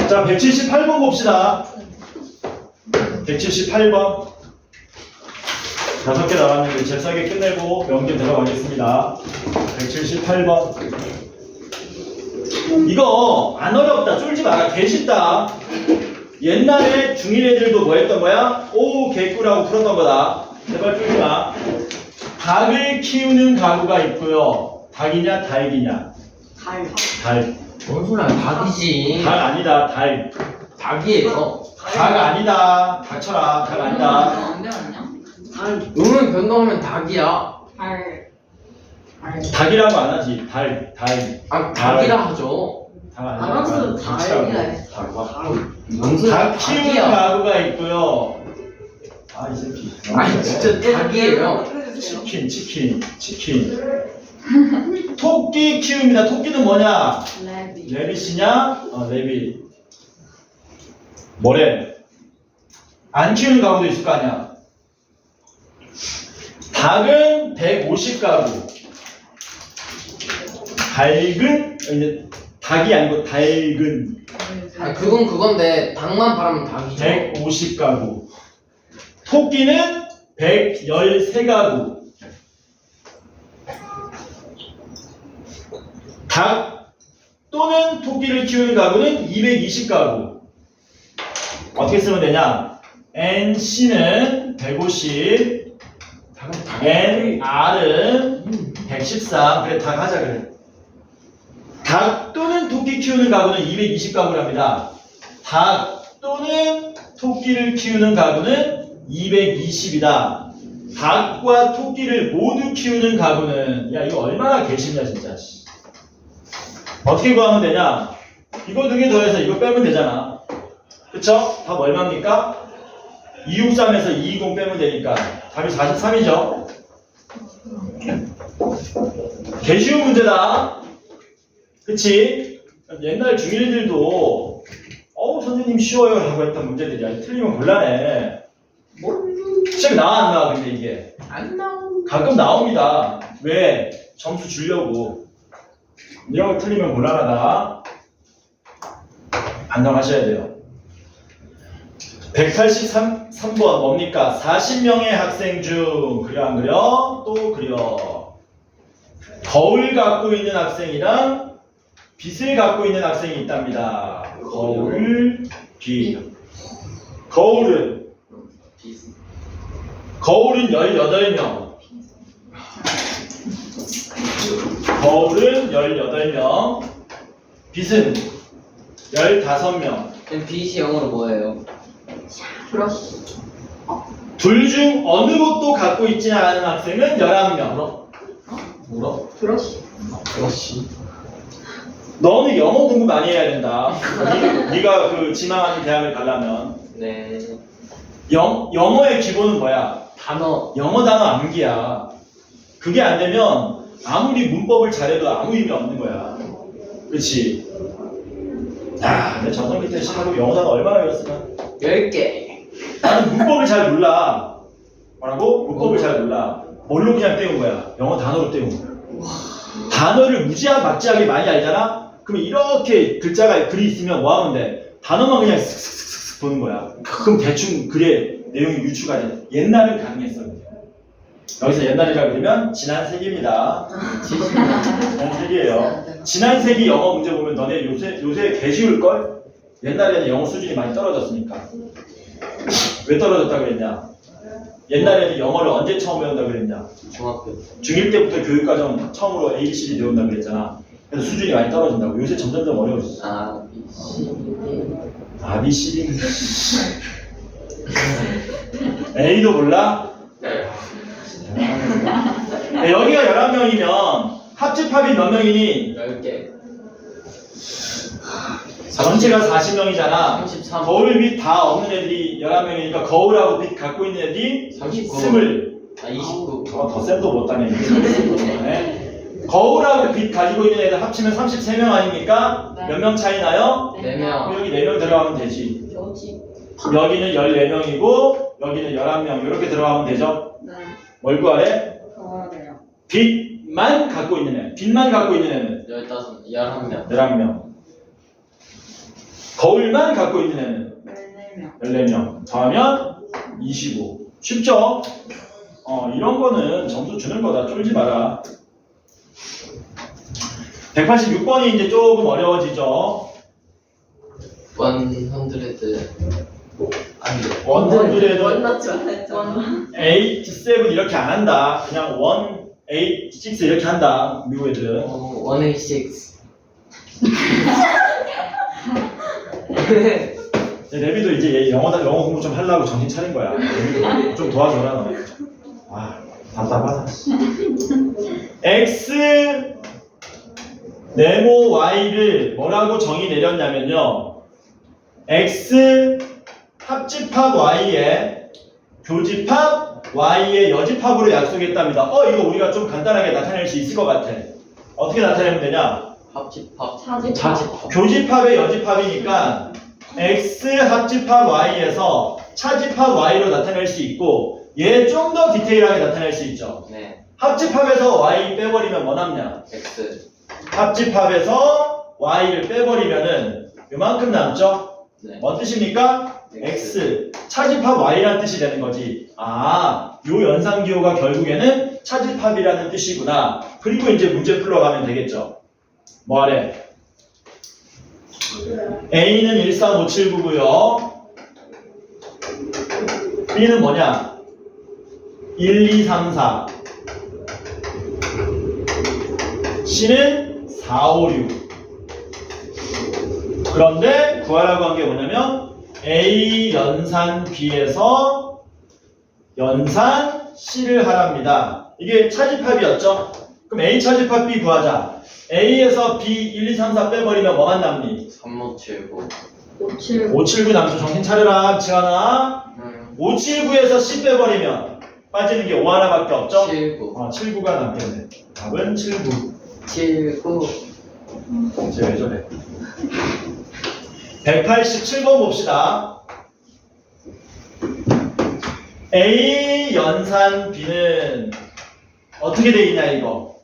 자, 178번 봅시다. 178번. 5개 나왔는데 잽싸게 끝내고 명제 들어가겠습니다. 178번. 이거 안 어렵다. 쫄지 마라. 개 쉽다. 옛날에 중1 애들도 뭐 했던 거야? 오, 개꿀하고 풀었던 거다. 제발 쫄지 마. 닭을 키우는 가구가 있고요. 닭이냐, 달기냐? 달. 뭔 소리야? 닭이지. 닭 아니다. 달. 닭이에요. 닭 아니다. 닥쳐라. 닭 아니다. 안 배웠냐? 음은 변동하면 닭이야. 닭이라고 안 하지. 달. 아, 닭이라 하죠. 닭 아니다. 알았어, 닭이라 했어. 뭔 소리야? 닭 키우는 닭이야. 가구가 있고요. 아, 이 새끼. 아니 진짜 닭이에요. 치킨. 토끼 키웁니다. 토끼는 뭐냐? 레빗이냐? 레빗. 뭐래? 안 키우는 가구도 있을 거 아니야? 닭은 150가구. 닭은, 이제 닭이 아니고 닭은 아, 그건 그건데 닭만 바라면 닭이죠. 150가구. 토끼는 113가구. 닭 또는 토끼를 키우는 가구는 220가구. 어떻게 쓰면 되냐? NC는 150, NR은 113. 그래, 닭 하자 그래. 닭 또는 토끼 키우는 가구는 220가구랍니다. 닭 또는 토끼를 키우는 가구는 220이다. 닭과 토끼를 모두 키우는 가구는, 야, 이거 얼마나 개심냐 진짜. 어떻게 구하면 되냐? 이거 2개 더해서 이거 빼면 되잖아. 그쵸? 답 얼마입니까? 263에서 220 빼면 되니까 답이 43이죠. 개 쉬운 문제다. 그치? 옛날 중1들도 선생님 쉬워요 라고 했던 문제들이야. 틀리면 곤란해. 시험에 나와 안 나와? 근데 이게 안 나오. 가끔 나옵니다. 왜? 점수 주려고. 이런 거 틀리면 곤란하다. 반성하셔야 돼요. 183번 뭡니까? 40명의 학생 중 그려 안 그려? 또 그려. 거울 갖고 있는 학생이랑 빛을 갖고 있는 학생이 있답니다. 거울, 빛. 거울은 18명. 거울은 18명. 빛은 15명. 그럼 빛이 영어로 뭐예요? 브러쉬. 둘 중 어느 것도 갖고 있지 않은 학생은 11명. 물어? 브러쉬. 그렇지. 너는 영어 공부 많이 해야 된다. 네가 그 지망하는 대학을 가려면. 네. 영어의 기본은 뭐야? 단어. 영어 단어 암기야. 그게 안 되면 아무리 문법을 잘해도 아무 의미 없는 거야. 그렇지? 야, 내 전성기 때 시작하고 영어 단어 얼마나 외웠으면? 10개. 나는 문법을 잘 몰라. 뭐라고? 문법을 잘 몰라. 뭘로 그냥 때운 거야? 영어 단어로 때운 거야. 단어를 무지막지하게 많이 알잖아? 그럼 이렇게 글이 있으면 뭐 하면 돼? 단어만 그냥 슥슥슥슥 보는 거야. 그럼 대충 글의 내용이 유추가 돼. 옛날은 가능했어. 여기서 옛날이라 그러면 지난 세기입니다. 지난 세기예요. 지난 세기 영어 문제 보면 너네 요새 개 쉬울걸? 옛날에는 영어 수준이 많이 떨어졌으니까. 왜 떨어졌다 그랬냐? 옛날에는 영어를 언제 처음 배운다 그랬냐? 중학교. 중1 때부터 교육과정 처음으로 ABCD 배운다 그랬잖아. 그래서 수준이 많이 떨어진다고. 요새 점점점 어려워졌어. 아, ABCD. A도 몰라? 네, 여기가 11명이면 합집합이 몇 명이니? 10개. 전체가 40명이잖아. 33. 거울 빛 다 없는 애들이 11명이니까 거울하고 빛 갖고 있는 애들이 39. 20. 아, 29. 더 쌤도 못 따네. 거울하고 빛 가지고 있는 애들 합치면 33명 아닙니까? 네. 몇 명 차이 나요? 4명. 여기 4명 들어가면 되지. 여지. 여기는 14명이고 여기는 11명 이렇게 들어가면 되죠? 네. 뭘 구하래? 그래요. 빛만 갖고 있는 애. 빛만 갖고 있는 애는 11명. 11명. 거울만 갖고 있는 애는 14명. 14명 더하면 25. 쉽죠? 이런 거는 점수 주는 거다. 쫄지 마라. 186번이 이제 조금 어려워지죠. 100 아니 원들에도 원넣지 말랬잖아. 8, 7 이렇게 안 한다. 그냥 1, 8, 6 이렇게 한다. 미국 애들은. 186 레비도 이제 얘 영어 공부 좀 하려고 정신 차린 거야. 레비도 좀 도와줘라 너. 아 답답하다. X 네모 Y를 뭐라고 정의 내렸냐면요. X 합집합 Y에 교집합 Y의 여집합으로 약속했답니다. 이거 우리가 좀 간단하게 나타낼 수 있을 것 같아. 어떻게 나타내면 되냐? 합집합 차집합. 교집합의 여집합이니까 X 합집합 Y에서 차집합 Y로 나타낼 수 있고 얘 좀 더 디테일하게 나타낼 수 있죠. 네 합집합에서 Y 빼버리면 뭐 남냐? X 합집합에서 Y를 빼버리면은 요만큼 남죠? 네 뭔 뜻입니까? X 차집합 Y라는 뜻이 되는 거지. 요 연산기호가 결국에는 차집합이라는 뜻이구나. 그리고 이제 문제 풀러가면 되겠죠. 뭐 하래? A는 13579고요. B는 뭐냐? 1, 2, 3, 4. C는 4, 5, 6. 그런데 구하라고 한 게 뭐냐면 A 연산 B에서 연산 C를 하랍니다. 이게 차집합이었죠? 그럼 A 차집합 B 구하자. A에서 B 1, 2, 3, 4 빼버리면 뭐만 남니? 3579 57. 579 남죠. 정신 차려라, 지환아. 579에서 C 빼버리면 빠지는 게 5 하나밖에 없죠? 79 79가 남겠네. 답은 79. 79 이제 왜 저래? 187번 봅시다. A 연산 B는 어떻게 돼 있냐 이거?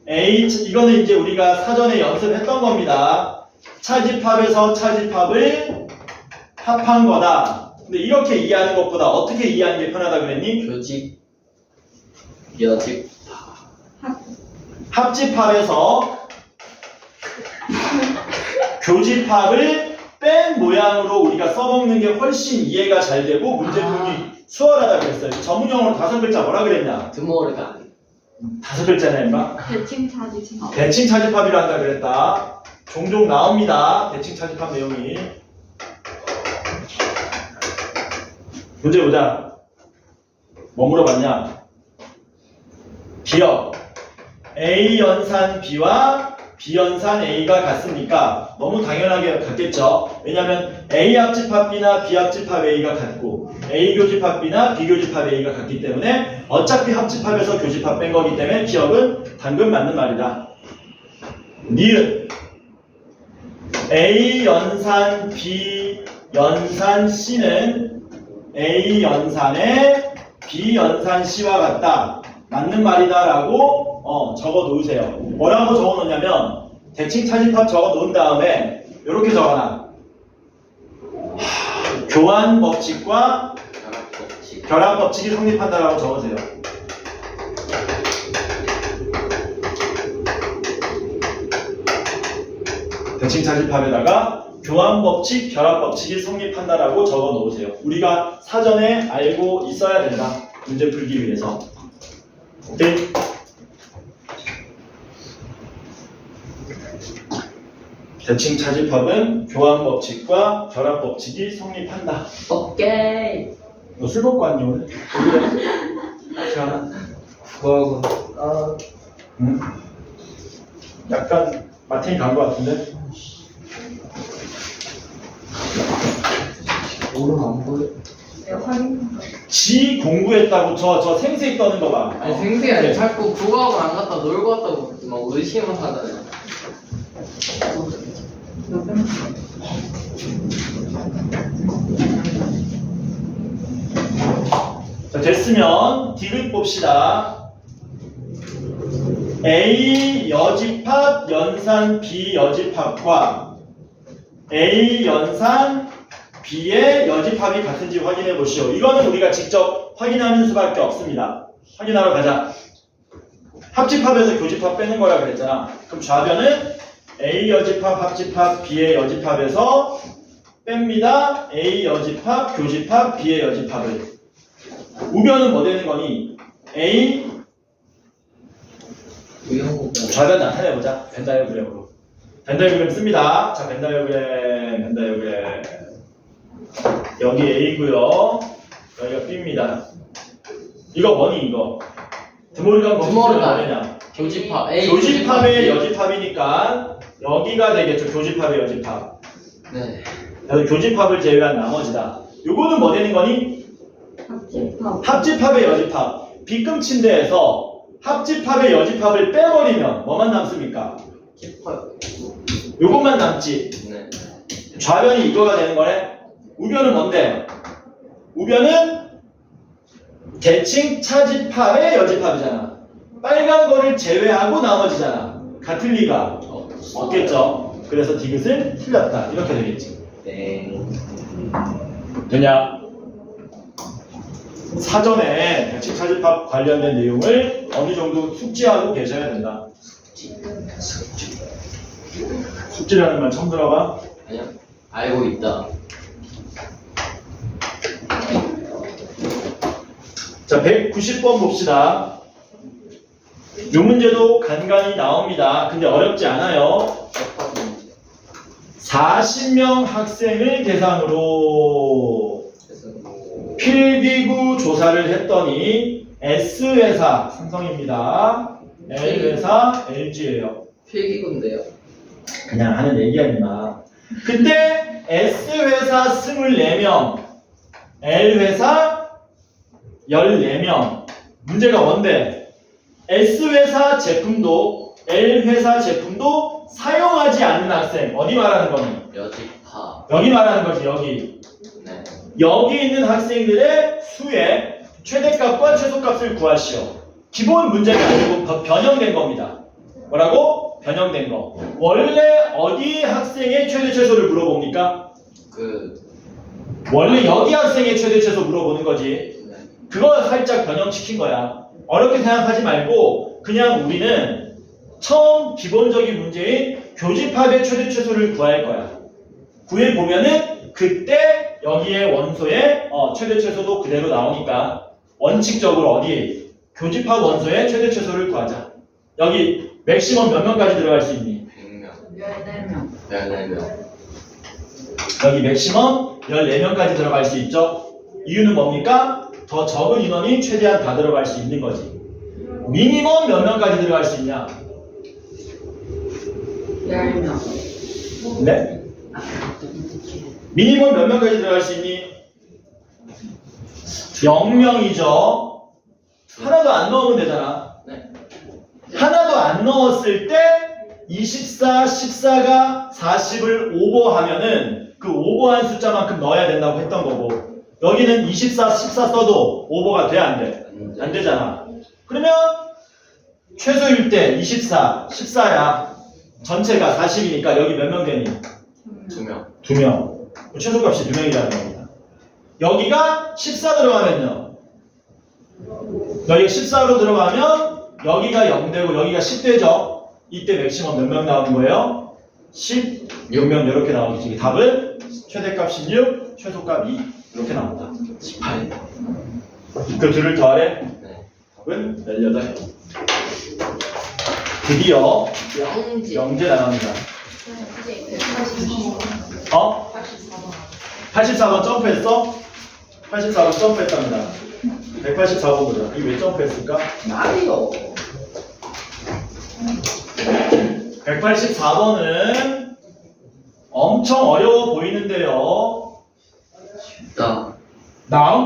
이거는 이제 우리가 사전에 연습했던 겁니다. 차집합에서 차집합을 합한 거다. 근데 이렇게 이해하는 것보다 어떻게 이해하는 게 편하다 그랬니? 교집 여집 합집합에서 교집합을 뺀 모양으로 우리가 써먹는 게 훨씬 이해가 잘 되고 문제 풀기 수월하다 그랬어요. 전문용어로 5글자 뭐라 그랬냐? 드모르간 5글자네 임마. 대칭 차집합. 대칭 차집합이라 한다 그랬다. 종종 나옵니다. 대칭 차집합 내용이. 문제 보자. 뭐 물어봤냐? 기억. A 연산 B와 B 연산 A가 같습니까? 너무 당연하게 같겠죠. 왜냐하면 A 합집합 B나 B 합집합 A가 같고 A 교집합 B나 B 교집합 A가 같기 때문에 어차피 합집합에서 교집합 뺀 거기 때문에 기억은 방금 맞는 말이다. 니은 A 연산 B 연산 C는 A 연산의 B 연산 C와 같다. 맞는 말이다 라고 적어 놓으세요. 뭐라고 적어 놓냐면 대칭 차집합 적어 놓은 다음에 이렇게 적어놔. 교환 법칙과 결합법칙 결합 법칙이 성립한다라고 적으세요. 대칭 차집합에다가 교환 법칙, 결합 법칙이 성립한다라고 적어 놓으세요. 우리가 사전에 알고 있어야 된다. 문제 풀기 위해서. 오케이? 대칭 차집합은 교환 법칙과 결합 법칙이 성립한다. 오케이. 너 술 먹고 왔니 오늘? 왜 그래? 그거하고 응? 약간 마틴이 간 것 같은데? 오른 안 보여 내가 확인. 지 공부했다고 저 생색 떠는 거 봐. 아니 생생이 아니라 자꾸 그거하고 안 갔다 놀고 왔다고 막 의심을 하잖아요 자, 됐으면 디귿 봅시다. A 여집합 연산 B 여집합과 A 연산 B의 여집합이 같은지 확인해 보시오. 이거는 우리가 직접 확인하는 수밖에 없습니다. 확인하러 가자. 합집합에서 교집합 빼는 거라 그랬잖아. 그럼 좌변은 A 여집합 합집합 B의 여집합에서 뺍니다. A 여집합 교집합 B의 여집합을. 우변은 뭐 되는 거니? A 좌변 나타내보자. 벤다이어그램으로. 벤다이어그램 씁니다. 자, 벤다이어그램. 여기 A고요. 여기가 B입니다. 이거 뭐니 이거? 드모르간 법칙은 뭐냐? 교집합 A 교집합의 여집합이니까 여기가 되겠죠. 교집합의 여집합. 네. 그래서 교집합을 제외한 나머지다. 요거는 뭐 되는 거니? 합집합. 합집합의 여집합. B금친대에서 합집합의 여집합을 빼버리면 뭐만 남습니까? 집합. 요것만 남지. 네. 좌변이 이거가 되는 거네. 우변은 뭔데? 우변은 대칭 차집합의 여집합이잖아. 빨간 거를 제외하고 나머지잖아. 같을 리가 없겠죠. 그래서 디귿을 틀렸다. 이렇게 되겠지. 네. 되냐? 사전에 대칭 차집합 관련된 내용을 어느 정도 숙지하고 계셔야 된다. 숙지라는 말 처음 들어봐? 아니요. 알고 있다. 자, 190번 봅시다. 이 문제도 간간히 나옵니다. 근데 어렵지 않아요. 40명 학생을 대상으로 필기구 조사를 했더니 S회사, 삼성입니다. L회사, LG예요. 필기구인데요. 그냥 하는 얘기야, 임마. 그때 S회사 24명, L회사 14명. 문제가 뭔데? S회사 제품도 L회사 제품도 사용하지 않는 학생. 어디 말하는 거니? 여집합. 여기 말하는 거지, 여기. 네. 여기 있는 학생들의 수의 최대값과 최소값을 구하시오. 기본 문제가 아니고 변형된 겁니다. 뭐라고? 변형된 거. 원래 어디 학생의 최대 최소를 물어봅니까? 원래 여기 학생의 최대 최소 물어보는 거지. 네. 그거 살짝 변형시킨 거야. 어렵게 생각하지 말고 그냥 우리는 처음 기본적인 문제인 교집합의 최대 최소를 구할 거야. 구해보면은 그때 여기에 원소의 최대 최소도 그대로 나오니까 원칙적으로 어디 교집합 원소의 최대 최소를 구하자. 여기 맥시멈 몇 명까지 들어갈 수 있니? 100명. 14명. 14명. 여기 맥시멈 14명까지 들어갈 수 있죠. 이유는 뭡니까? 더 적은 인원이 최대한 다 들어갈 수 있는 거지. 미니멈 몇 명까지 들어갈 수 있냐? 10명. 네? 미니멈 몇 명까지 들어갈 수 있니? 0명이죠. 하나도 안 넣으면 되잖아. 네. 하나도 안 넣었을 때 24, 14가 40을 오버하면은 그 오버한 숫자만큼 넣어야 된다고 했던 거고 여기는 24, 14 써도 오버가 돼? 안 돼? 안 되잖아. 그러면 최소일 때 24, 14야. 전체가 40이니까 여기 몇 명 되니? 2명. 2명. 최소값이 2명이라는 겁니다. 여기가 14 들어가면요. 여기가 14로 들어가면 여기가 0 되고 여기가 10 되죠. 이때 맥시멈 몇 명 나오는 거예요? 16명 이렇게 나오겠지. 답은 최대값 16, 최소값 2 이렇게 나온다. 18. 그 둘을 더하래? 네. 답은 18. 드디어 영지. 영재 나갑니다. 이제 184번. 어? 84번 점프했어? 84번 점프했답니다. 184번 보자. 이게 왜 점프했을까? 말이요. 184번은 엄청 어려워 보이는데요. 쉽다.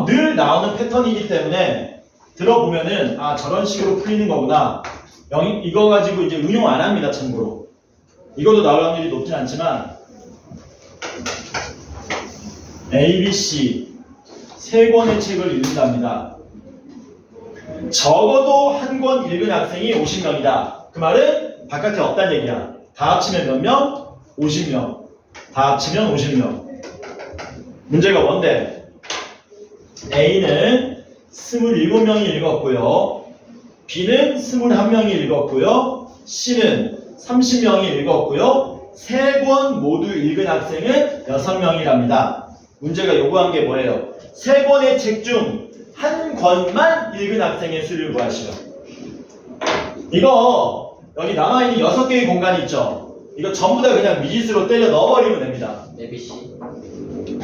늘 나오는 패턴이기 때문에 들어보면은 아 저런 식으로 풀리는 거구나. 이거 가지고 이제 응용 안 합니다. 참고로. 이것도 나올 확률이 높진 않지만 A, B, C 세 권의 책을 읽는답니다. 적어도 한 권 읽은 학생이 50명이다. 그 말은 바깥에 없다는 얘기야. 다 합치면 몇 명? 50명. 다 합치면 50명. 문제가 뭔데? A는 27명이 읽었고요. B는 21명이 읽었고요. C는 30명이 읽었고요. 3권 모두 읽은 학생은 6명이랍니다. 문제가 요구한 게 뭐예요? 3권의 책 중 한 권만 읽은 학생의 수를 구하시오. 이거 여기 남아있는 6개의 공간이 있죠? 이거 전부 다 그냥 미지수로 때려 넣어버리면 됩니다. ABC.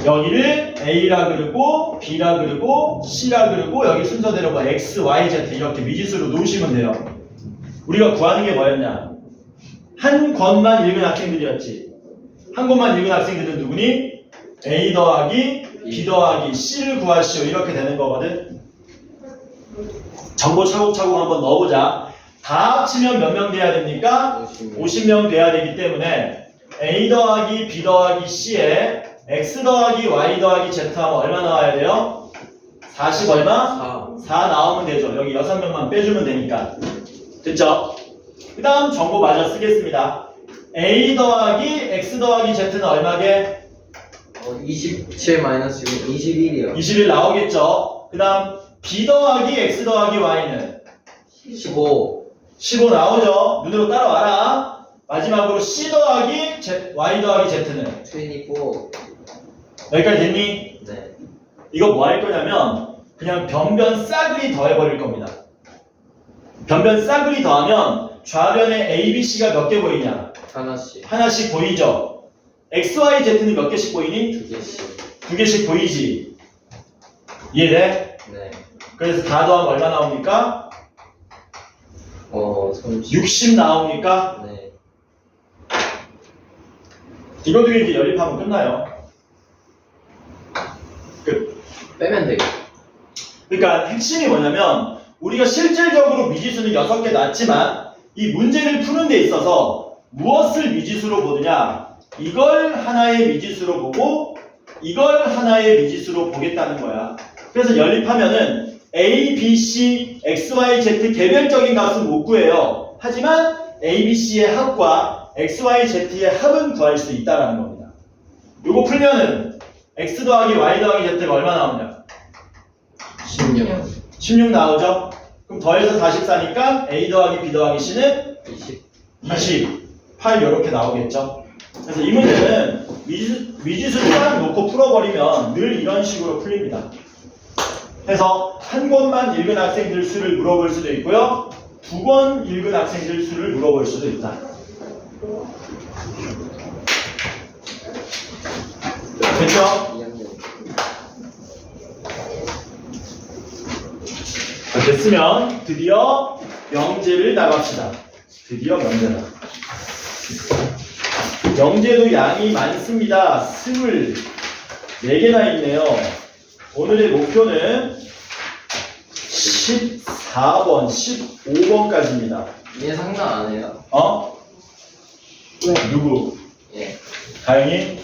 여기를 A라 그러고 B라 그러고 C라 그러고 여기 순서대로 뭐 X, Y, Z 이렇게 미지수로 놓으시면 돼요. 우리가 구하는 게 뭐였냐? 한 권만 읽은 학생들이었지. 한 권만 읽은 학생들은 누구니? A 더하기 B 더하기 C를 구하시오. 이렇게 되는 거거든. 정보 차곡차곡 한번 넣어보자. 다 합치면 몇 명 돼야 됩니까? 50명 돼야 되기 때문에 A 더하기 B 더하기 C에 X 더하기 Y 더하기 Z 하면 얼마 나와야 돼요? 40 얼마? 4 나오면 되죠. 여기 6명만 빼주면 되니까. 됐죠? 그 다음 정보 마저 쓰겠습니다. A 더하기 X 더하기 Z는 얼마게? 27 마이너스 21이요. 21 나오겠죠? 그 다음 B 더하기 X 더하기 Y는 15. 15 나오죠? 눈으로 따라와라. 마지막으로 C 더하기 Y 더하기 Z는 24. 여기까지 됐니? 네. 이거 뭐 할 거냐면 그냥 변변 싸그리 더해버릴 겁니다. 변변 싸그리 더하면 좌변에 A, B, C가 몇 개 보이냐? 하나씩. 하나씩 보이죠? X, Y, Z는 몇 개씩 보이니? 2개씩. 2개씩 보이지? 이해돼? 네. 그래서 다 더하면 얼마 나옵니까? 30. 60 나옵니까? 네. 이거 두 개 이제 연립하면 끝나요. 끝. 빼면 되겠다. 그러니까 핵심이 뭐냐면 우리가 실질적으로 미지수는 6개 났지만 이 문제를 푸는 데 있어서 무엇을 미지수로 보느냐, 이걸 하나의 미지수로 보고 이걸 하나의 미지수로 보겠다는 거야. 그래서 연립하면은 A, B, C, X, Y, Z 개별적인 값은 못 구해요. 하지만 A, B, C의 합과 X, Y, Z의 합은 구할 수 있다는 겁니다. 요거 풀면은 X 더하기 Y 더하기 Z가 얼마 나오냐? 16. 16 나오죠? 그럼 더해서 44니까 A 더하기 B 더하기 C는 28 이렇게 나오겠죠? 그래서 이 문제는 미지수를 딱 놓고 풀어버리면 늘 이런 식으로 풀립니다. 그래서 한 권만 읽은 학생들 수를 물어볼 수도 있고요. 2권 읽은 학생들 수를 물어볼 수도 있다. 됐죠? 2학년. 자, 됐으면 드디어 명제를 나갑시다. 드디어 명제다. 명제도 양이 많습니다. 24개나 있네요. 오늘의 목표는 14번, 15번까지입니다. 얘 상관 안 해요. 어? 누구? 예. 다행히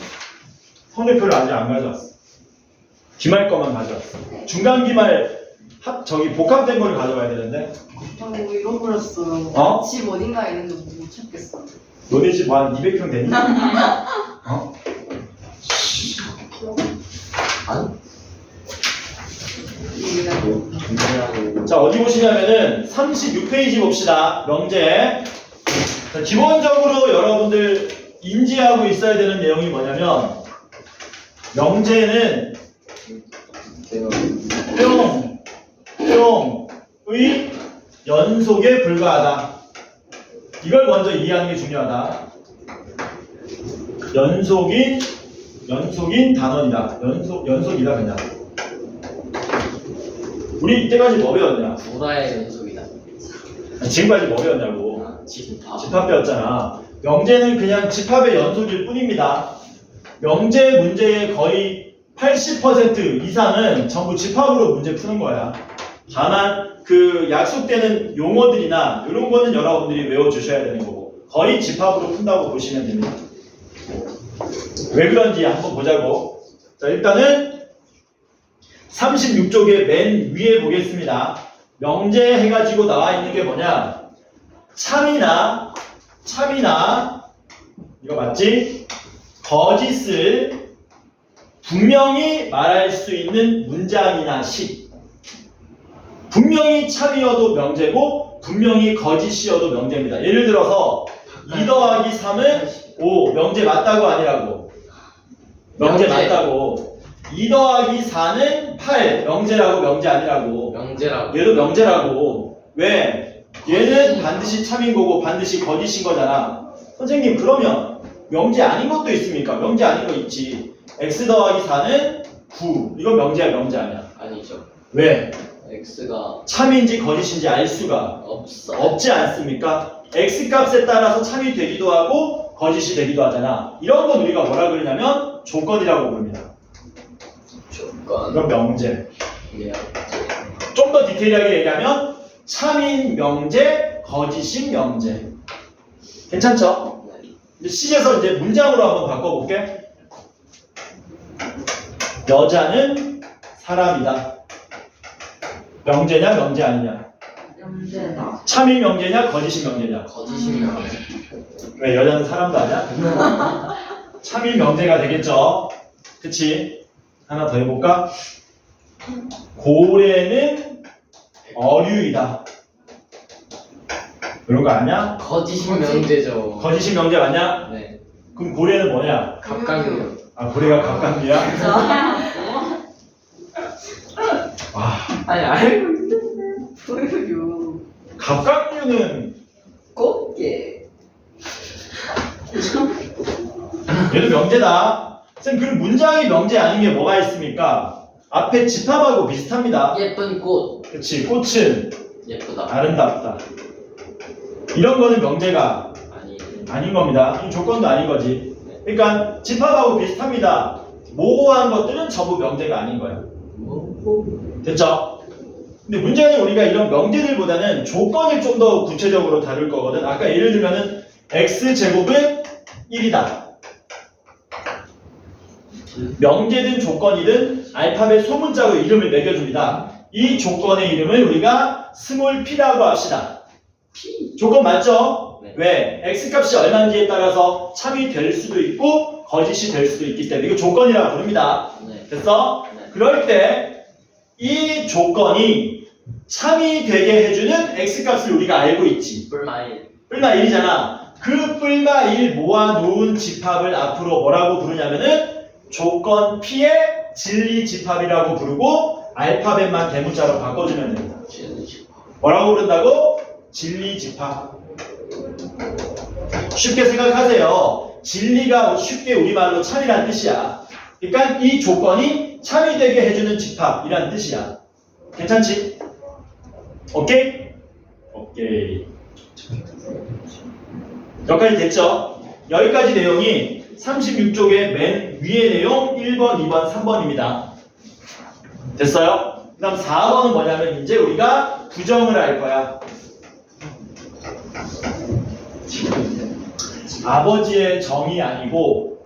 성적표를 아직 안 가져왔어. 기말 거만 가져왔어. 중간 기말 저기 복합된 거를 가져와야 되는데. 저 잃어버렸어요. 어? 집 어딘가에 있는데 못 찾겠어. 너네 집 한 200평 됐니? 어? 아니? 자, 어디 보시냐면은 36페이지 봅시다. 명제. 자, 기본적으로 여러분들 인지하고 있어야 되는 내용이 뭐냐면 명제는 뿅의 연속에 불과하다. 이걸 먼저 이해하는 게 중요하다. 연속인 단원이다. 연속이다 그냥. 우리 이때까지 뭐 배웠냐? 구라의 연속이다. 지금까지 뭐 배웠냐고. 집합. 집합 배웠잖아. 명제는 그냥 집합의 연속일 뿐입니다. 명제 문제의 거의 80% 이상은 전부 집합으로 문제 푸는 거야. 다만 그 약속되는 용어들이나 이런 거는 여러분들이 외워주셔야 되는 거고 거의 집합으로 푼다고 보시면 됩니다. 왜 그런지 한번 보자고. 자, 일단은 36쪽의 맨 위에 보겠습니다. 명제 해가지고 나와 있는 게 뭐냐? 참이나 이거 맞지? 거짓을 분명히 말할 수 있는 문장이나 식. 분명히 참이어도 명제고 분명히 거짓이어도 명제입니다. 예를 들어서 2 더하기 3은 5 명제 맞다고 아니라고. 명제 명제. 맞다고. 2 더하기 4는 8 명제라고 명제 아니라고. 명제라고. 얘도 명제라고. 왜? 얘는 반드시 참인 거고 반드시 거짓인 거잖아. 선생님 그러면 명제 아닌 것도 있습니까? 명제 아닌 거 있지. x 더하기 4는 9. 이건 명제야 명제 아니야. 아니죠. 왜? x가 참인지 거짓인지 알 수가 없어. 없지 않습니까? x 값에 따라서 참이 되기도 하고 거짓이 되기도 하잖아. 이런 건 우리가 뭐라 그러냐면 조건이라고 부릅니다. 조건. 이건 명제. 예. 좀 더 디테일하게 얘기하면 참인 명제, 거짓인 명제. 괜찮죠? 이제 시에서 이제 문장으로 한번 바꿔볼게. 여자는 사람이다. 명제냐 명제 아니냐? 명제다. 참인 명제냐 거짓인 명제냐? 거짓이면 왜 여자는 사람도 아니야? 참인 명제가 되겠죠. 그치? 하나 더 해볼까? 고래는 어류이다. 이런 거 아니야? 거짓인 명제죠. 거짓인 명제 맞냐? 네. 그럼 고래는 뭐냐? 각각이요. 아 고래가 갑각류야? 와 아니 알고 있는데. 보여요. 갑각류는 꽃게. 얘도 명제다. 쌤 그럼 문장이 명제 아닌 게 뭐가 있습니까? 앞에 집합하고 비슷합니다. 예쁜 꽃. 그치 꽃은 예쁘다. 아름답다. 이런 거는 명제가 아니. 아닌 겁니다. 이 조건도 아닌 거지. 그러니까 집합하고 비슷합니다. 모호한 것들은 전부 명제가 아닌 거예요. 됐죠? 근데 문제는 우리가 이런 명제들보다는 조건을 좀 더 구체적으로 다룰 거거든. 아까 예를 들면은 x제곱은 1이다. 명제든 조건이든 알파벳 소문자로 이름을 매겨줍니다. 이 조건의 이름을 우리가 스몰 p라고 합시다. 조건 맞죠? 네. 왜? x값이 얼마인지에 따라서 참이 될 수도 있고 거짓이 될 수도 있기 때문에 이거 조건이라고 부릅니다. 네. 됐어? 네. 그럴 때 이 조건이 참이 되게 해주는 x값을 우리가 알고 있지. 뿔마일. 뿔마 1이잖아. 그 뿔마 1 모아놓은 집합을 앞으로 뭐라고 부르냐면은 조건 P의 진리 집합이라고 부르고 알파벳만 대문자로 바꿔주면 됩니다. 뭐라고 부른다고? 진리 집합. 쉽게 생각하세요. 진리가 쉽게 우리말로 참이란 뜻이야. 그러니까 이 조건이 참이 되게 해주는 집합이란 뜻이야. 괜찮지? 오케이? 오케이. 여기까지 됐죠? 여기까지 내용이 36쪽의 맨 위의 내용 1번, 2번, 3번입니다. 됐어요? 그 다음 4번은 뭐냐면 이제 우리가 부정을 할 거야. 아버지의 정이 아니고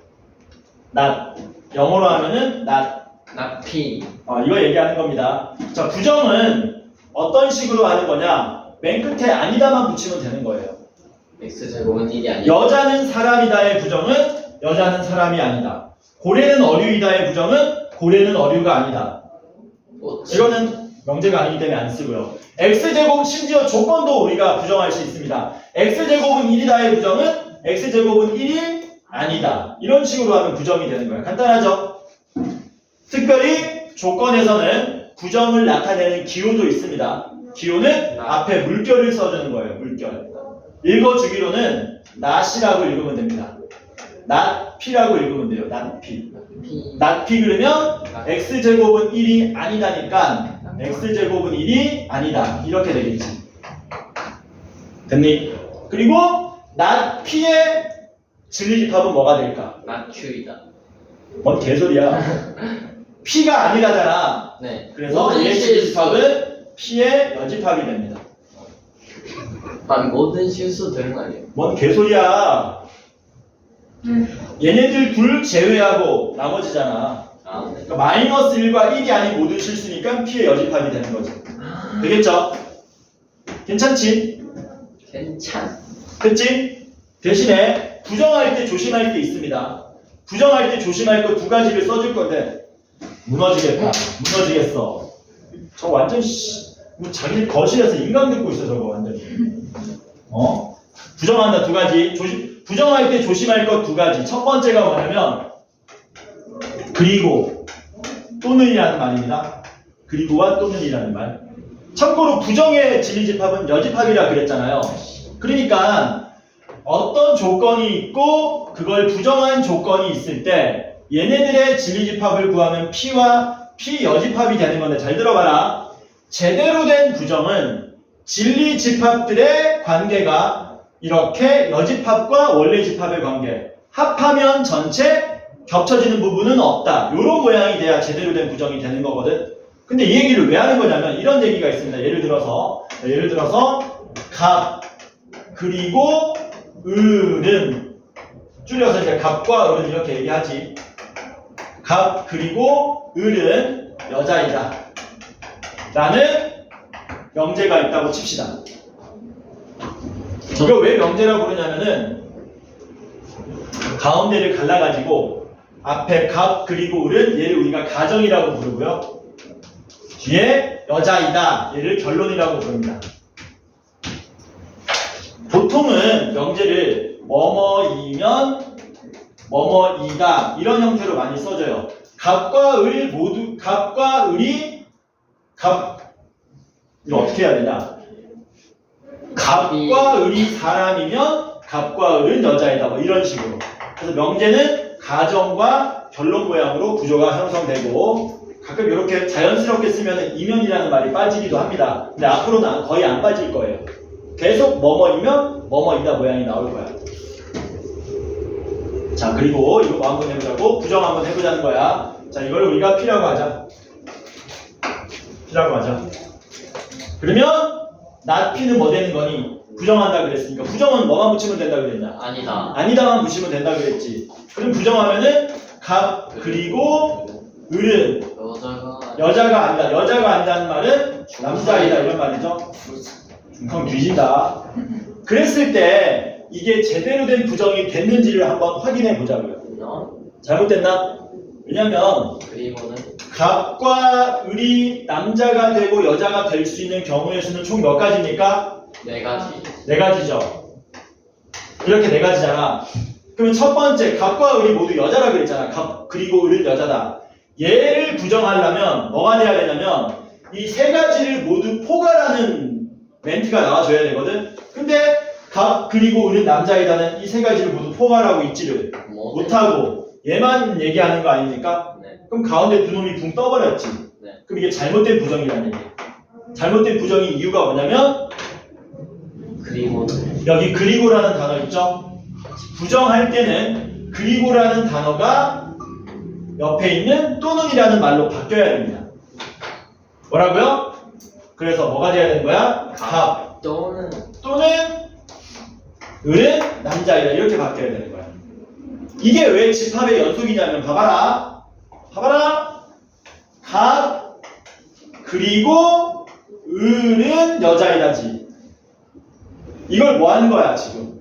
not. 영어로 하면은 not. 나피. 이거 얘기하는 겁니다. 자, 부정은 어떤 식으로 하는 거냐? 맨 끝에 아니다만 붙이면 되는 거예요. x제곱은 1이 아니고. 여자는 사람이다의 부정은 여자는 사람이 아니다. 고래는 어류이다의 부정은 고래는 어류가 아니다. 이거는 명제가 아니기 때문에 안 쓰고요. x제곱 심지어 조건도 우리가 부정할 수 있습니다. x제곱은 1이다의 부정은 x제곱은 1이 아니다. 이런 식으로 하면 부정이 되는 거예요. 간단하죠? 특별히 조건에서는 부정을 나타내는 기호도 있습니다. 기호는 앞에 물결을 써주는 거예요. 물결. 읽어주기로는 not이라고 읽으면 됩니다. not p라고 읽으면 돼요. not p. not p 그러면 x제곱은 1이 아니다니까 x제곱은 1이 아니다. 이렇게 되겠지. 됐니? 그리고 not p의 진리집합은 뭐가 될까? 나큐이다. 뭔 개소리야. p가 아니라잖아. 네. 그래서 모든 얘의 실수. 진리집합은 p의 여집합이 됩니다. 모든 실수 되는 거 아니에요? 뭔 개소리야. 얘네들 둘 제외하고 나머지잖아. 아, 네. 그러니까 마이너스 1과 1이 아닌 모든 실수니까 p의 여집합이 되는 거죠. 되겠죠? 괜찮지? 괜찮. 됐지? 대신에 부정할 때 조심할 게 있습니다. 부정할 때 조심할 거 두 가지를 써줄 건데 무너지겠다. 무너지겠어. 저 완전 뭐 자기 거실에서 인강 듣고 있어 저거 완전히. 부정한다 두 가지. 부정할 때 조심할 것 두 가지. 첫 번째가 뭐냐면 그리고 또는이라는 말입니다. 그리고와 또는이라는 말. 참고로 부정의 진리집합은 여집합이라 그랬잖아요. 그러니까 어떤 조건이 있고 그걸 부정한 조건이 있을 때 얘네들의 진리집합을 구하면 P와 P 여집합이 되는 건데 잘 들어봐라. 제대로 된 부정은 진리집합들의 관계가 이렇게 여집합과 원래집합의 관계 합하면 전체 겹쳐지는 부분은 없다. 이런 모양이 돼야 제대로 된 부정이 되는 거거든. 근데 이 얘기를 왜 하는 거냐면 이런 얘기가 있습니다. 예를 들어서 갑 그리고 을은 줄여서 이제 갑과 을은 이렇게 얘기하지. 갑 그리고 을은 여자이다 라는 명제가 있다고 칩시다. 이거 왜 명제라고 부르냐면은 가운데를 갈라가지고 앞에 갑 그리고 을은 얘를 우리가 가정이라고 부르고요. 뒤에 여자이다 얘를 결론이라고 부릅니다. 보통은 명제를 뭐뭐이면 뭐뭐이다 이런 형태로 많이 써져요. 갑과 을이 이거 어떻게 해야 되냐? 갑과 을이 사람이면 갑과 을은 여자이다 뭐 이런 식으로. 그래서 명제는 가정과 결론 모양으로 구조가 형성되고 가끔 이렇게 자연스럽게 쓰면 이면이라는 말이 빠지기도 합니다. 근데 앞으로는 거의 안 빠질 거예요. 계속 뭐뭐이면 뭐뭐이다 모양이 나올 거야. 자, 그리고 이거 뭐 한번 해보자고 부정 한번 해보자는 거야. 자, 이걸 우리가 P라고 하자. P라고 하자. 그러면 not P는 뭐 되는 거니? 부정한다 그랬으니까 부정은 뭐만 붙이면 된다 그랬냐? 아니다. 아니다만 붙이면 된다 그랬지. 그럼 부정하면은 갑 그리고 을은 여자가 아니다. 여자가 아니다는 말은 남자이다 이런 말이죠. 중성 뒤진다. 그랬을 때 이게 제대로 된 부정이 됐는지를 한번 확인해 보자고요. 잘못됐나? 왜냐면 그리고는 갑과 을이 남자가 되고 여자가 될 수 있는 경우의 수는 총 몇 가지입니까? 네 가지. 네 가지죠. 이렇게 네 가지잖아. 그러면 첫 번째 갑과 을이 모두 여자라 그랬잖아. 갑 그리고 을은 여자다. 얘를 부정하려면 뭐가 돼야 되냐면 이 세 가지를 모두 포괄하는 멘트가 나와줘야 되거든. 근데 갑 그리고 을은 남자이다는 이 세 가지를 모두 포괄하고 있지를 못하고 얘만 얘기하는 거 아닙니까? 네. 그럼 가운데 두 놈이 붕 떠버렸지. 네. 그럼 이게 잘못된 부정이라는 얘기야. 잘못된 부정의 이유가 뭐냐면 그리고는 여기 그리고라는 단어 있죠? 부정할 때는 그리고라는 단어가 옆에 있는 또는이라는 말로 바뀌어야 됩니다. 뭐라고요? 그래서 뭐가 돼야 되는 거야? 갑 또는 을은 남자이다 이렇게 바뀌어야 되는 거야. 이게 왜 집합의 연속이냐면 봐봐라. 갑 그리고 을은 여자이다지. 이걸 뭐 하는 거야 지금?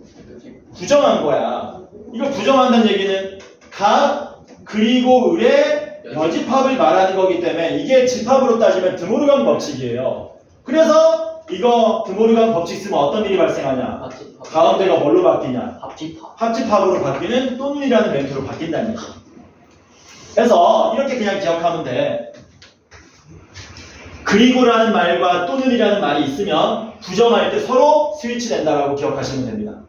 부정한 거야. 이걸 부정한다는 얘기는 갑 그리고 을의 여집합을 말하는 거기 때문에 이게 집합으로 따지면 드모르간 법칙이에요. 그래서 이거 드모르간 법칙 쓰면 어떤 일이 발생하냐? 가운데가 뭘로 바뀌냐? 합집합으로 바뀌는 또는이라는 멘트로 바뀐다는 얘기. 그래서 이렇게 그냥 기억하면 돼. 그리고라는 말과 또는이라는 말이 있으면 부정할 때 서로 스위치 된다라고 기억하시면 됩니다.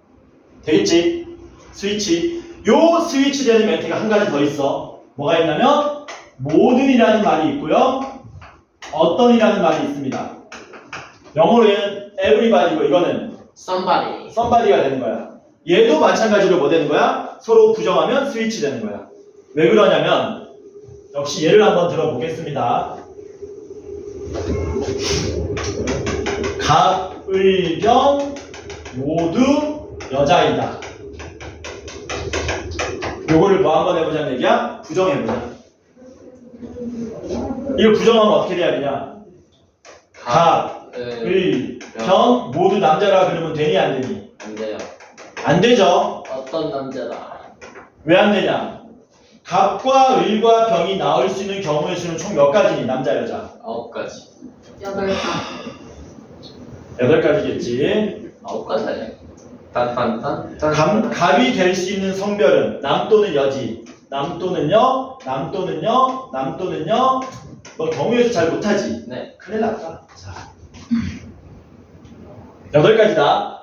되겠지? 스위치. 요 스위치 되는 멘트가 한 가지 더 있어. 뭐가 있냐면 모든이라는 말이 있고요. 어떤이라는 말이 있습니다. 영어로 얘는 everybody고 이거는 somebody가 되는 거야. 얘도 마찬가지로 뭐 되는 거야? 서로 부정하면 스위치 되는 거야. 왜 그러냐면 역시 예를 한번 들어보겠습니다. 갑, 을, 병 모두 여자이다. 요거를 뭐 한번 해보자는 얘기야? 부정해보자. 이거 부정하면 어떻게 돼야 되냐? 갑, 을, 병 모두 남자라 그러면 되니 안 되니? 안 돼요. 안 되죠. 어떤 남자다. 왜 안 되냐? 갑과 을과 병이 나올 수 있는 경우의 수는 총 몇 가지니? 남자, 여자? 9가지. 8가. 8가지겠지. 9가지 아니야? 딴딴딴. 갑이 될 수 있는 성별은 남 또는 여지. 남 또는요? 남 또는요? 남 또는요? 너 경우의 수 잘 못하지? 네. 큰일 났다. 자. 8가지다.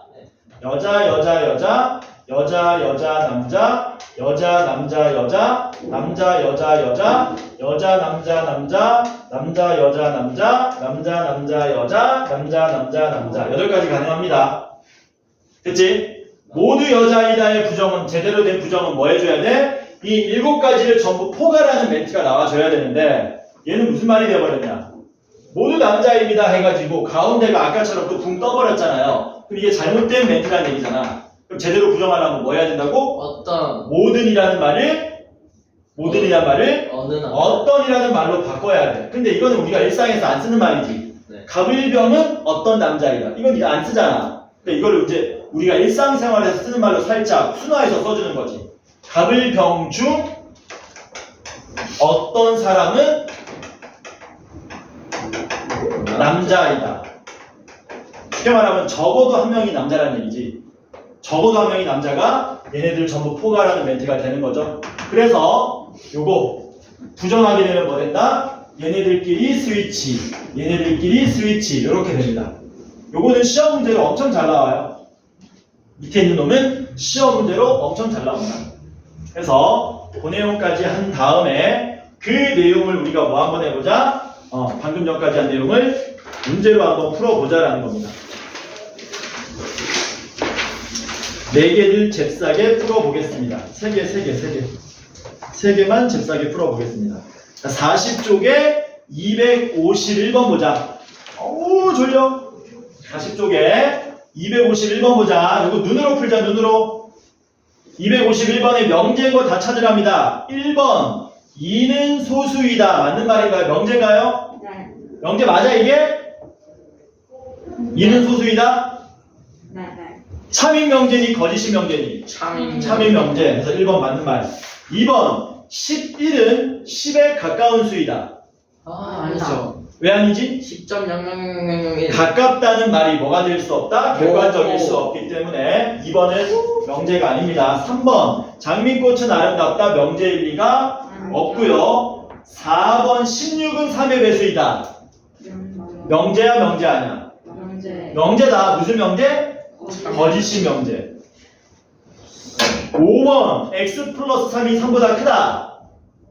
여자, 여자, 여자, 여자, 여자, 남자, 여자, 남자, 여자, 남자, 여자, 여자, 여자, 남자, 남자, 남자, 여자, 남자, 남자, 남자, 여자, 남자, 남자, 남자. 8가지 가능합니다. 됐지? 모두 여자이다의 부정은, 제대로 된 부정은 뭐 해줘야 돼? 이 7가지를 전부 포괄하는 멘트가 나와줘야 되는데, 얘는 무슨 말이 되어버렸냐? 모두 남자입니다 해가지고 가운데가 아까처럼 또 붕 떠버렸잖아요. 그럼 이게 잘못된 멘트라는 얘기잖아. 그럼 제대로 부정하려면 뭐 해야 된다고? 어떤 모든이라는 말을 어느 남자. 어떤이라는 말로 바꿔야 돼. 근데 이거는 우리가 일상에서 안 쓰는 말이지. 네. 갑을병은 어떤 남자이다. 이건 이거 안 쓰잖아. 그러니까 이거를 이제 우리가 일상생활에서 쓰는 말로 살짝 순화해서 써주는 거지. 갑을병 중 어떤 사람은 남자이다. 쉽게 말하면 적어도 한 명이 남자라는 얘기지. 적어도 한 명이 남자가 얘네들 전부 포괄하는 멘트가 되는 거죠. 그래서 요거 부정하게 되면 뭐 된다? 얘네들끼리 스위치, 얘네들끼리 스위치 이렇게 됩니다. 요거는 시험 문제로 엄청 잘 나와요. 밑에 있는 놈은 시험 문제로 엄청 잘 나온다. 그래서 그 내용까지 한 다음에 그 내용을 우리가 뭐 한번 해보자. 방금 전까지 한 내용을 문제로 한번 풀어보자라는 겁니다. 4개를 잽싸게 풀어보겠습니다. 3개만 잽싸게 풀어보겠습니다. 40쪽에 251번 보자. 어우 졸려. 40쪽에 251번 보자. 이거 눈으로 풀자. 눈으로. 251번에 명제인 거 다 찾으랍니다. 1번 2는 소수이다. 맞는 말인가요? 명제인가요? 네. 명제 맞아 이게? 2는 소수이다? 네. 네. 참인 명제니 거짓인 명제니? 참인 명제. 그래서 1번 맞는 말. 2번 11은 10에 가까운 수이다. 아니죠. 왜 아니지? 10.0001. 가깝다는 말이 뭐가 될 수 없다? 객관적일 수 없기 때문에 2번은 명제가 아닙니다. 3번 장미꽃은 아름답다. 명제일 리가 없고요. 4번 16은 3의 배수이다. 명제야 명제 아니야? 명제. 명제다. 무슨 명제? 거짓이 명제. 5번 x 플러스 3이 3보다 크다.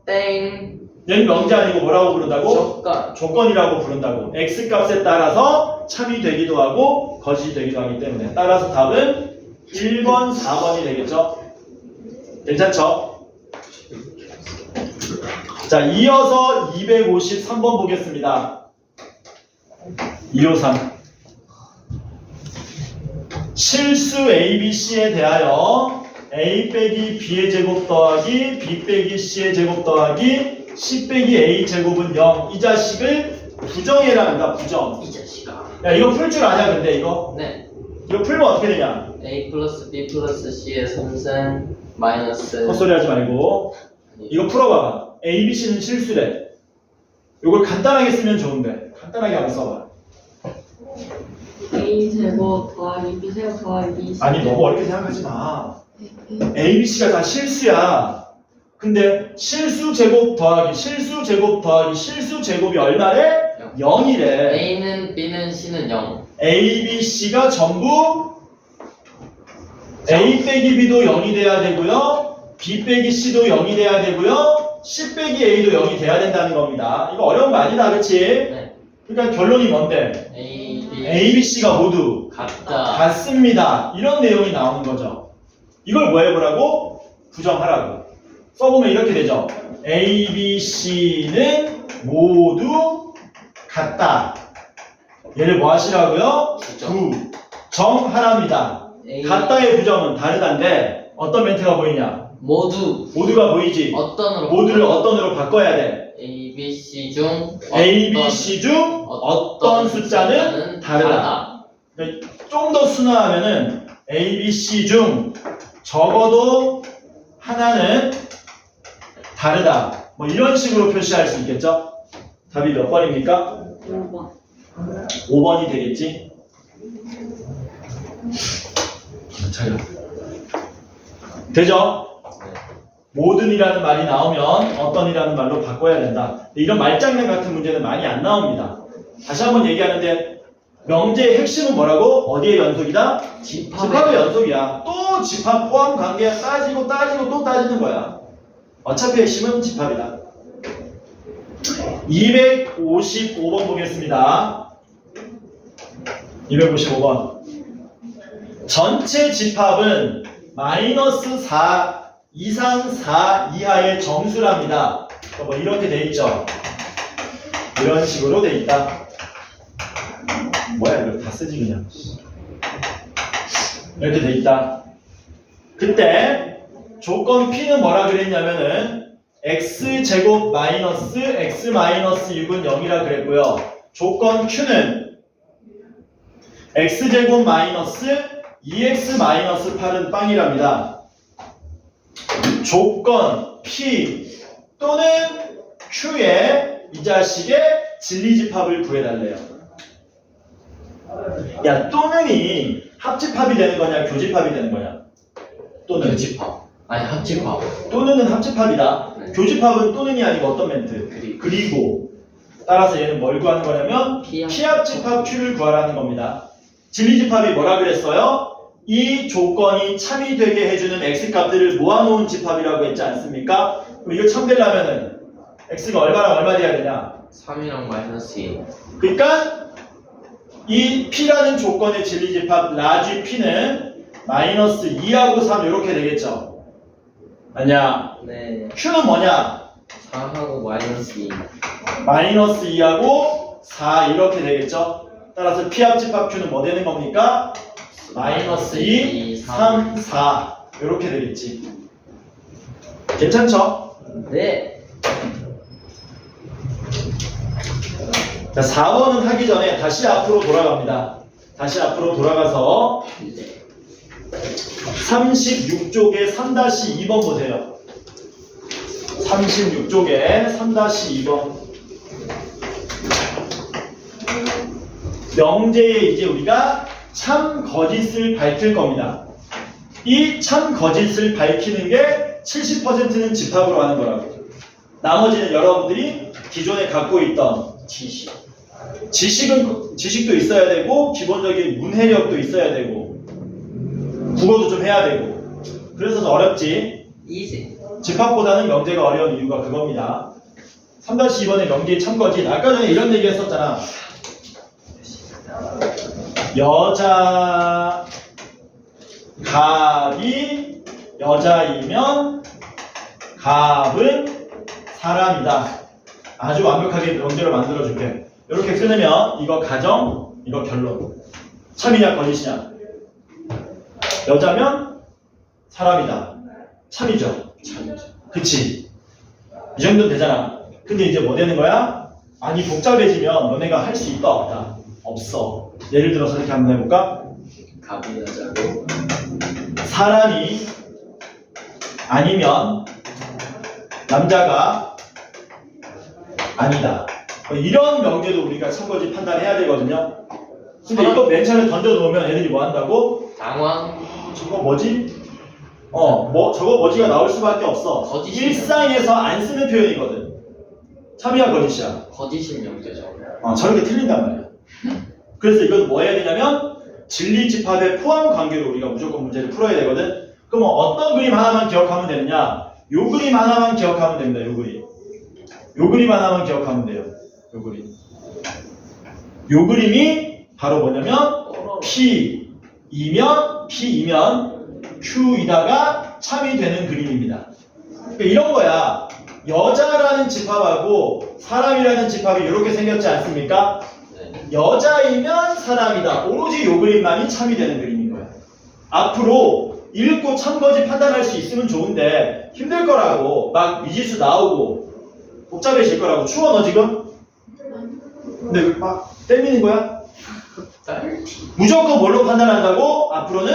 땡. 얘는 명제 아니고 뭐라고 부른다고? 조건. 조건이라고 부른다고. x 값에 따라서 참이 되기도 하고 거짓이 되기도 하기 때문에 따라서 답은 1번, 4번이 되겠죠. 괜찮죠? 자, 이어서 253번 보겠습니다. 253. 실수 ABC에 대하여 A 빼기 B의 제곱 더하기 B 빼기 C의 제곱 더하기 C 빼기 A 제곱은 0. 이 자식을 부정해라 한다. 부정. 이 자식아. 야, 이거 풀 줄 아냐 근데 이거? 네. 이거 풀면 어떻게 되냐? A 플러스 B 플러스 C의 3승 마이너스. 헛소리 하지 말고 이거 풀어봐봐. A, B, C는 실수래. 이걸 간단하게 쓰면 좋은데 간단하게 한번 써봐. A 제곱 더하기 B 제곱 더하기 C. 아니 너무 어렵게 생각하지 마. A, B, C가 다 실수야. 근데 실수 제곱 더하기 실수 제곱 더하기 실수 제곱이 얼마래? 0이래. A는 B는 C는 0. A, B, C가 전부 A 빼기 B도 0이 돼야 되고요. B 빼기 C도 0이 돼야 되고요. C 빼기 A도 0이 돼야 된다는 겁니다. 이거 어려운 거 아니다, 그치? 네. 그러니까 결론이 뭔데? A, B, A, B, C가 모두 같다. 같습니다. 이런 내용이 나오는 거죠. 이걸 뭐 해보라고? 부정하라고. 써보면 이렇게 되죠. A, B, C는 모두 같다. 얘를 뭐 하시라고요? 부정하랍니다. A, 같다의 부정은 다르다인데 어떤 멘트가 보이냐? 모두가 보이지. 어떤으로 모두를 어떤으로 바꿔야 돼? A, B, C 중 A, B, C 중 어떤 숫자는 다르다. 좀 더 순화하면은 A, B, C 중 적어도 하나는 다르다. 뭐 이런 식으로 표시할 수 있겠죠? 답이 몇 번입니까? 5번. 5번이 되겠지? 차려. 되죠? 모든이라는 말이 나오면 어떤이라는 말로 바꿔야 된다. 이런 말장난 같은 문제는 많이 안 나옵니다. 다시 한번 얘기하는데 명제의 핵심은 뭐라고? 어디의 연속이다? 집합의 연속이야. 또 집합 포함 관계야. 따지고 또 따지는 거야. 어차피 핵심은 집합이다. 255번 보겠습니다. 255번. 전체 집합은 마이너스 4 이상 4 이하의 정수랍니다. 뭐 이렇게 돼 있죠. 이런 식으로 돼 있다. 뭐야 이거 다 쓰지 그냥. 이렇게 돼 있다. 그때 조건 P는 뭐라 그랬냐면은 x제곱 마이너스 x 마이너스 6은 0이라 그랬고요. 조건 Q는 x제곱 마이너스 2x 마이너스 8은 빵이랍니다. 조건 P 또는 Q의 이 자식의 진리집합을 구해달래요. 야, 또는이 합집합이 되는 거냐 교집합이 되는 거냐? 또는 교집합. 아니 합집합. 또는은 합집합이다. 네. 교집합은 또는이 아니고 어떤 멘트? 그리고 따라서 얘는 뭘 구하는 거냐면 피합집합 Q를 구하라는 겁니다. 진리집합이 뭐라 그랬어요? 이 조건이 참이 되게 해주는 x값들을 모아놓은 집합이라고 했지 않습니까? 그럼 이거 참되려면은 x가 얼마랑 얼마 돼야 되냐? 3이랑 마이너스 2. 그러니까 이 P라는 조건의 진리집합 라지 P는 마이너스 2하고 3 이렇게 되겠죠? 아니야. 네. Q는 뭐냐? 4하고 마이너스 2. 마이너스 2하고 4 이렇게 되겠죠? 따라서 P합집합 Q는 뭐 되는 겁니까? 마이너스 2, 3, 4 이렇게 되겠지. 괜찮죠? 네. 자, 4번은 하기 전에 다시 앞으로 돌아갑니다. 다시 앞으로 돌아가서 36쪽에 3-2번 보세요. 36쪽에 3-2번. 명제에 이제 우리가 참 거짓을 밝힐 겁니다. 이 참 거짓을 밝히는 게 70%는 집합으로 하는 거라고. 나머지는 여러분들이 기존에 갖고 있던 지식도 있어야 되고 기본적인 문해력도 있어야 되고 국어도 좀 해야 되고 그래서 더 어렵지. 이지. 집합보다는 명제가 어려운 이유가 그겁니다. 3-2번의 명제의 참거짓. 아까 전에 이런 얘기 했었잖아. 여자 갑이 여자이면 갑은 사람이다. 아주 완벽하게 명제를 만들어줄게. 이렇게 끊으면 이거 가정, 이거 결론. 참이냐 거짓이냐. 여자면 사람이다. 참이죠. 그치? 이 정도는 되잖아. 근데 이제 뭐 되는 거야? 아니 복잡해지면 너네가 할 수 있다 없다? 없어. 예를 들어서 이렇게 한번 해볼까? 갑이 여자고. 사람이 아니면 남자가 아니다. 이런 명제도 우리가 참고지 판단해야 되거든요. 근데 이거 맨 처음에 던져놓으면 애들이 뭐 한다고? 당황. 저거 뭐지? 저거 뭐지가 나올 수밖에 없어. 거짓이야. 일상에서 안 쓰는 표현이거든. 참이야 거짓이야. 거짓인 명제죠. 저렇게 틀린단 말이야. 그래서 이건 뭐 해야 되냐면 진리집합의 포함 관계로 우리가 무조건 문제를 풀어야 되거든. 그럼 어떤 그림 하나만 기억하면 되느냐? 요 그림 하나만 기억하면 됩니다. 요 그림. 요 그림 하나만 기억하면 돼요. 요 그림. 요 그림이 바로 뭐냐면 P이면 Q이다가 참이 되는 그림입니다. 그러니까 이런 거야. 여자라는 집합하고 사람이라는 집합이 이렇게 생겼지 않습니까? 네. 여자이면 사람이다. 오로지 요 그림만이 참이 되는 그림인 거야. 앞으로 읽고 참거지 판단할 수 있으면 좋은데 힘들 거라고. 막 미지수 나오고 복잡해질 거라고. 추워 너 지금? 근데 왜 막 때리는 거야? 무조건 뭘로 판단한다고? 앞으로는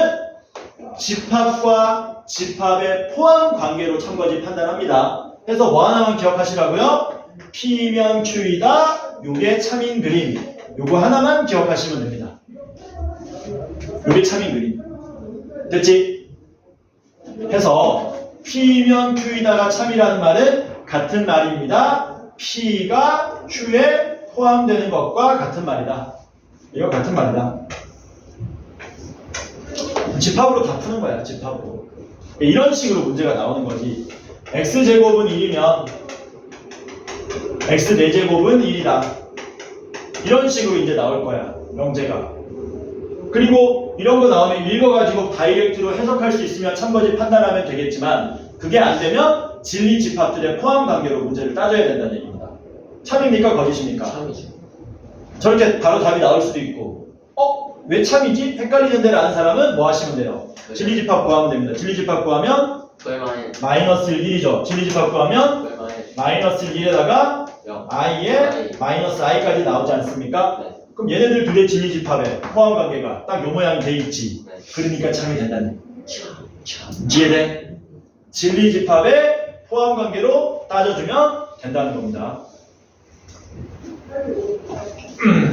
집합과 집합의 포함 관계로 참거지 판단합니다. 해서 뭐 하나만 기억하시라고요? P면 Q이다. 요게 참인 그림. 요거 하나만 기억하시면 됩니다. 요게 참인 그림. 됐지? 해서 P면 Q이다가 참이라는 말은 같은 말입니다. P가 Q에 포함되는 것과 같은 말이다. 이거 같은 말이다. 집합으로 다 푸는 거야, 집합으로. 이런 식으로 문제가 나오는 거지. x제곱은 1이면 x 4제곱은 1이다. 이런 식으로 이제 나올 거야, 명제가. 그리고 이런 거 나오면 읽어가지고 다이렉트로 해석할 수 있으면 참거짓 판단하면 되겠지만 그게 안 되면 진리 집합들의 포함 관계로 문제를 따져야 된다는 얘기입니다. 참입니까? 거짓입니까? 참이죠. 저렇게 바로 답이 나올 수도 있고 왜 참이지? 헷갈리는 데를 아는 사람은 뭐 하시면 돼요? 진리집합 구하면 됩니다. 진리집합 구하면 마이너스 1이죠. 진리집합 구하면 마이너스 1에다가 i에 마이너스 i까지 나오지 않습니까? 네. 그럼 얘네들 둘의 진리집합에 포함 관계가 딱 요 모양이 돼 있지. 네. 그러니까 참이 된다네. 이해돼? 진리집합의 포함 관계로 따져주면 된다는 겁니다.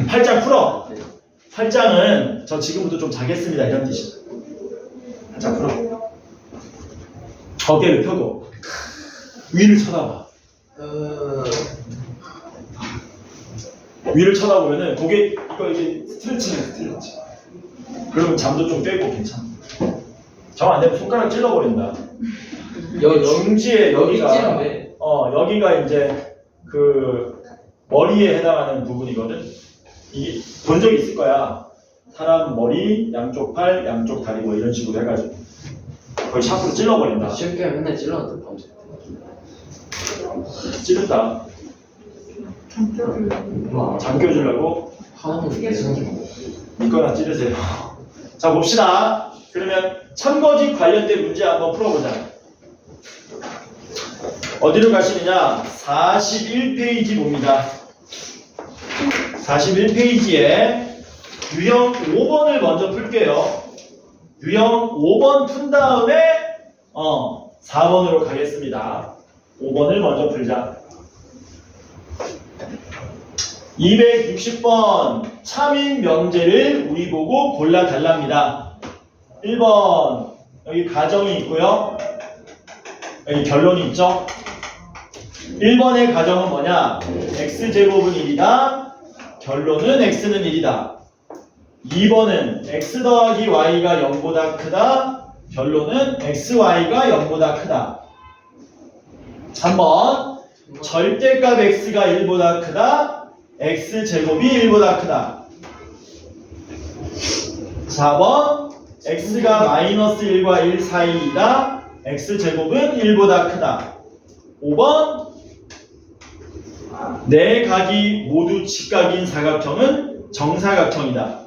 8장 풀어. 8장은 저 지금부터 좀 자겠습니다 이런 뜻이야. 8장 풀어. 어깨를 펴고 위를 쳐다봐. 위를 쳐다보면은 고개 이거 이제 스트레칭. 그러면 잠도 좀 깨고 괜찮아. 정 안 되면 손가락 찔러버린다. 중지에 여기가 찌른데. 여기가 이제 그 머리에 해당하는 부분이거든. 이게 본 적 있을 거야. 사람 머리, 양쪽 팔, 양쪽 다리 뭐 이런 식으로 해가지고 거의 샤프로 찔러버린다. 쉽게 맨날 찔렀는데 밤새. 찌른다. 잠겨주려고 하나는 계속 믿거나 찌르세요. 자 봅시다. 그러면 참거짓 관련된 문제 한번 풀어보자. 어디로 가시느냐? 41페이지 봅니다. 41페이지에 유형 5번을 먼저 풀게요. 유형 5번 푼 다음에 4번으로 가겠습니다. 5번을 먼저 풀자. 260번 참인 명제를 우리 보고 골라달랍니다. 1번 여기 가정이 있고요. 여기 결론이 있죠. 1번의 가정은 뭐냐? x제곱은 1이다. 결론은 x는 1이다. 2번은 x 더하기 y가 0보다 크다. 결론은 xy가 0보다 크다. 3번 절대값 x가 1보다 크다. x제곱이 1보다 크다. 4번 x가 마이너스 1과 1 사이이다. x제곱은 1보다 크다. 5번 네 각이 모두 직각인 사각형은 정사각형이다.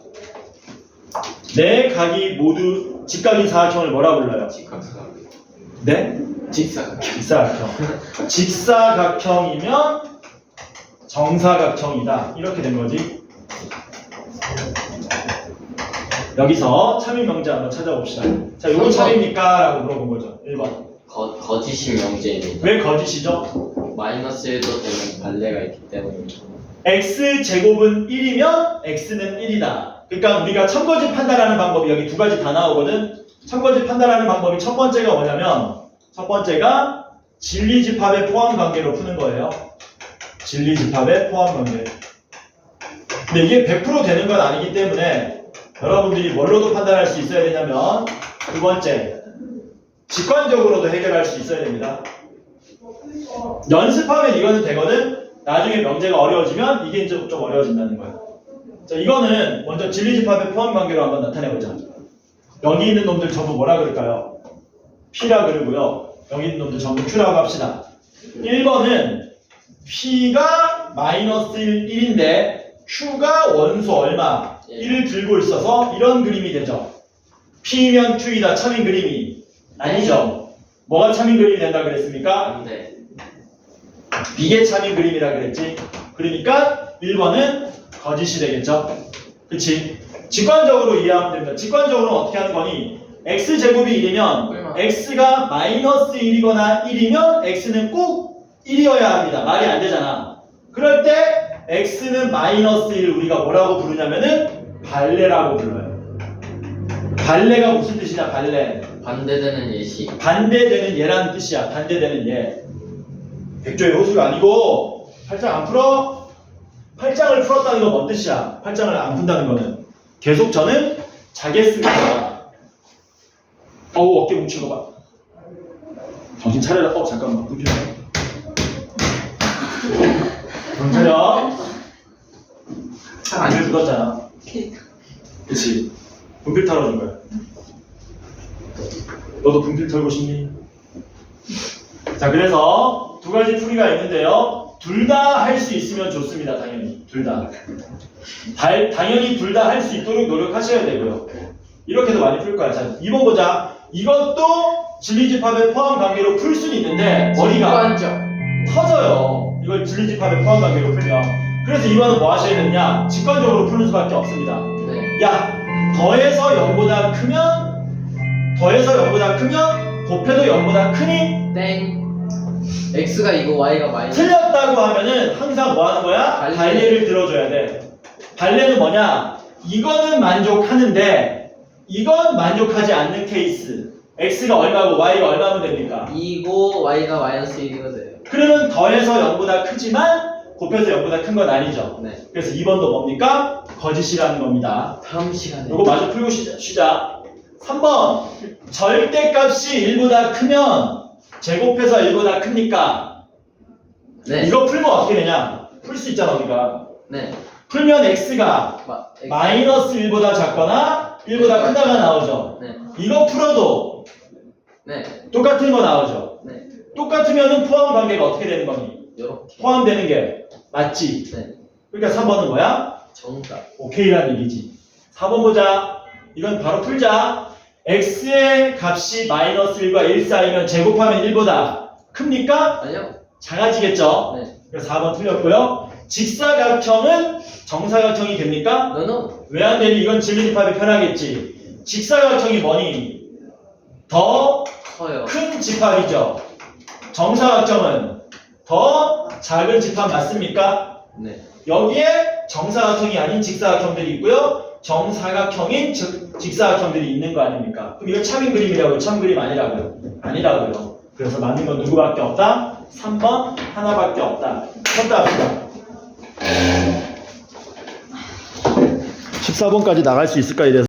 네 각이 모두 직각인 사각형을 뭐라 불러요? 직각사각형. 네? 직사각형. 직사각형. 직사각형이면 정사각형이다. 이렇게 된 거지. 여기서 참인 명제 한번 찾아봅시다. 자, 요거 참입니까? 라고 물어본 거죠. 1번. 거짓인 명제입니다. 왜 거짓이죠? 마이너스 1도 되는 발레가 있기 때문이죠. x제곱은 1이면 x는 1이다. 그러니까 우리가 참거짓 판단하는 방법이 여기 두 가지 다 나오거든. 참거짓 판단하는 방법이 첫 번째가 뭐냐면 첫 번째가 진리집합의 포함 관계로 푸는 거예요. 진리집합의 포함 관계. 근데 이게 100% 되는 건 아니기 때문에 여러분들이 뭘로도 판단할 수 있어야 되냐면 두 번째 직관적으로도 해결할 수 있어야 됩니다. 연습하면 이거는 되거든. 나중에 명제가 어려워지면 이게 이제 좀 어려워진다는 거야. 자, 이거는 먼저 진리집합의 포함 관계로 한번 나타내보자. 여기 있는 놈들 전부 뭐라 그럴까요? P라 그러고요. 여기 있는 놈들 전부 Q라고 합시다. 1번은 P가 마이너스 1인데 Q가 원소 얼마? 1을 들고 있어서 이런 그림이 되죠. P면 Q이다. 참인 그림이 아니죠. 뭐가 참인 그림이 된다 그랬습니까? 안돼. B의 참인 그림이라 그랬지. 그러니까 1번은 거짓이 되겠죠. 그치? 직관적으로 이해하면 됩니다. 직관적으로는 어떻게 하는 거니? x제곱이 1이면 x가 마이너스 1이거나 1이면 x는 꼭 1이어야 합니다. 말이 안 되잖아. 그럴 때 x는 마이너스 1 우리가 뭐라고 부르냐면은 발레라고 불러요. 발레가 무슨 뜻이냐? 발레. 반대되는 예시. 반대되는 예라는 뜻이야. 반대되는 예. 백조의 호수가 아니고 팔짱 안 풀어? 팔짱을 풀었다는 건 뭔 뜻이야? 팔짱을 안 푼다는 거는 계속 저는 자겠습니다. 어우 어깨 뭉친 거 봐. 정신 차려라. 잠깐만. 불필요. 정신 차려. 안을 묻었잖아. 그치? 분필 털어준 거야. 너도 분필 털고 싶니? 자, 그래서 두 가지 풀이가 있는데요. 둘 다 할 수 있으면 좋습니다. 당연히. 둘 다. 당연히 둘 다 할 수 있도록 노력하셔야 되고요. 이렇게도 많이 풀 거야. 자, 2번 보자. 이것도 진리집합의 포함 관계로 풀 수는 있는데 머리가 터져요. 이걸 진리집합의 포함 관계로 풀면. 그래서 2번은 뭐 하셔야 되느냐? 직관적으로 푸는 수밖에 없습니다. 네. 야, 더해서 0보다 크면 곱해도 0보다 크니? 땡. x가 이거 y가 마이너스. 틀렸다고 하면은 항상 뭐 하는 거야? 발레를 들어줘야 돼. 발레는 뭐냐? 이거는 만족하는데 이건 만족하지 않는 케이스. x가 얼마고 y가 얼마면 됩니까? 2고 y가 마이너스 1이가 돼요. 그러면 더해서 0보다 크지만 곱해서 0보다 큰 건 아니죠. 네. 그래서 2번도 뭡니까? 거짓이라는 겁니다. 다음 시간에. 요거 마저 풀고 쉬자. 3번. 절대값이 1보다 크면 제곱해서 1보다 크니까 네. 이거 풀면 어떻게 되냐? 풀 수 있잖아 우리가. 네. 풀면 x가 마이너스 1보다 작거나 1보다 크다가 나오죠. 네. 이거 풀어도 네. 똑같은 거 나오죠. 네. 똑같으면은 포함 관계가 어떻게 되는 거니? 요렇게. 포함되는 게 맞지? 네. 그러니까 3번은 뭐야? 정답. 오케이라는 얘기지. 4번 보자. 이건 바로 풀자. x의 값이 마이너스 1과 1 사이면 제곱하면 1보다 큽니까? 아니요. 작아지겠죠? 네. 그래서 4번 틀렸고요. 직사각형은 정사각형이 됩니까? 너는 왜 안 되니? 이건 진리집합이 편하겠지. 직사각형이 뭐니? 더 커요. 큰 집합이죠. 정사각형은 더 작은 집합 맞습니까? 네. 여기에 정사각형이 아닌 직사각형들이 있고요. 정사각형인 직사각형들이 있는 거 아닙니까? 그럼 이거 참인 그림이라고요? 참 그림 아니라고요? 아니라고요. 그래서 맞는 건 누구밖에 없다? 3번 하나밖에 없다. 쳤다 합시다. 14번까지 나갈 수 있을까 이래서